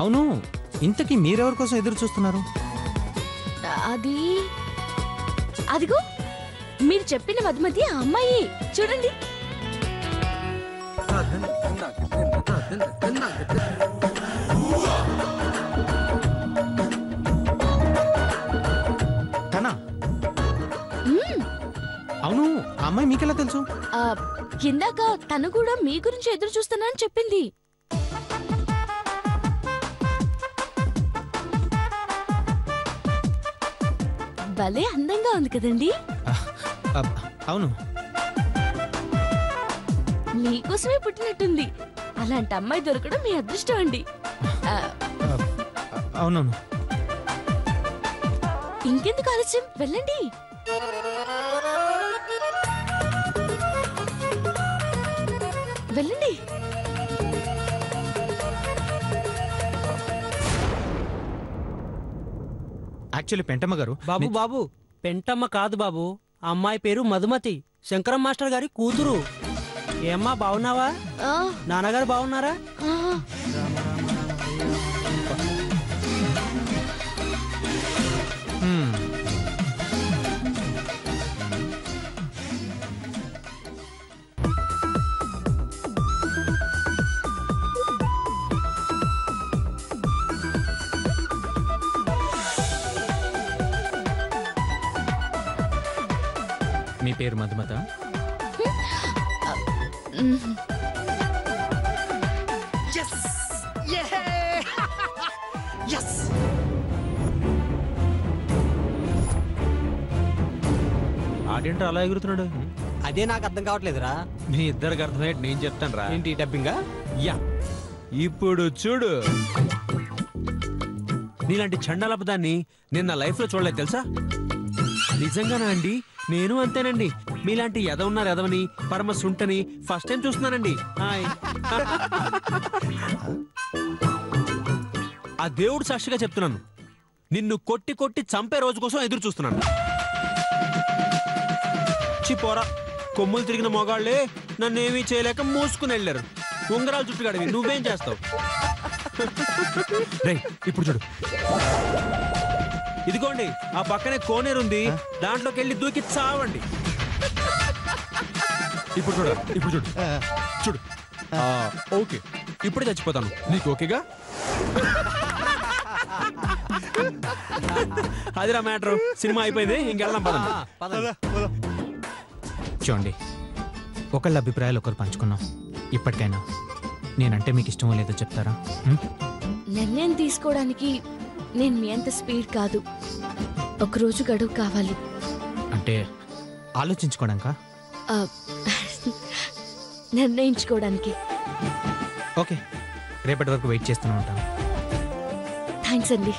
అవును, ఇంతకీ మీరెవరి కోసం ఎదురు చూస్తున్నారు? అదిగో మీరు చెప్పిన మధుమతి ఆ అమ్మాయి చూడండి. తనా? అవును, ఆ అమ్మాయి మీకెలా తెలుసు? ఇందాక తను కూడా మీ గురించి ఎదురు చూస్తున్నా అని చెప్పింది. భలే అందంగా ఉంది కదండి. అవును, మీకోసమే పుట్టినట్టుంది. అలాంటి అమ్మాయి దొరకడం మీ అదృష్టం అండి. అవునవును. ఇంకెందుకు ఆలస్యం, వెళ్ళండి. వెళ్ళండి. యాక్చువల్లీ పెంటమ్మ గారు. బాబు పెంటమ్మ కాదు బాబు, అమ్మాయి పేరు మధుమతి, శంకరం మాస్టర్ గారి కూతురు. ఏమ్మా బాగున్నావా? నాన్నగారు బాగున్నారా? మీ పేరు మధుమత? ఆడేంటో అలా ఎగురుతున్నాడు? అదే నాకు అర్థం కావట్లేదురా. మీ ఇద్దరికి అర్థమయ్యేది నేను చెప్తాను రా. ఏంటి డబ్బింగా? యా, ఇప్పుడు చూడు. నీలాంటి చండాలపదాన్ని నేను నా లైఫ్ లో చూడలేదు తెలుసా? నిజంగానా అండి? నేను అంతేనండి. మీలాంటి ఎదవున్నారు ఎదవని, పరమ సుంటని ఫస్ట్ టైం చూస్తున్నానండి. ఆ దేవుడు సాక్షిగా చెప్తున్నాను, నిన్ను కొట్టి కొట్టి చంపే రోజు కోసం ఎదురు చూస్తున్నాను. చిపోరా, కొమ్ములు తిరిగిన మొగాళ్లే నన్నేమీ చేయలేక మూసుకుని వెళ్ళారు. ఉంగరాలు చుట్టుగాడివి, నువ్వేం చేస్తావు? ఇప్పుడు చూడు, ఇదిగోండి ఆ పక్కనే కోనేరుంది, దాంట్లోకి వెళ్ళి దూకి చావండి. ఇప్పుడు చూడు, ఇప్పుడు చూడు చూడు. ఓకే, ఇప్పుడే చచ్చిపోతాను, నీకు ఓకేగా? అదిరా మ్యాటర్. సినిమా అయిపోయింది, ఇంకెళ్దాం పదండి. చూడండి, ఒకళ్ళ అభిప్రాయాలు ఒకరు పంచుకున్నాం. ఇప్పటికైనా నేనంటే మీకు ఇష్టమో లేదో చెప్తారా? నిర్ణయం తీసుకోవడానికి నేను మీ అంత స్పీడ్ కాదు. ఒకరోజు గడువు కావాలి. అంటే ఆలోచించుకోవడానికా? నిర్ణయించుకోవడానికి. ఓకే, రేపటి వరకు వెయిట్ చేస్తూనే ఉంటాను. థ్యాంక్స్ అండి.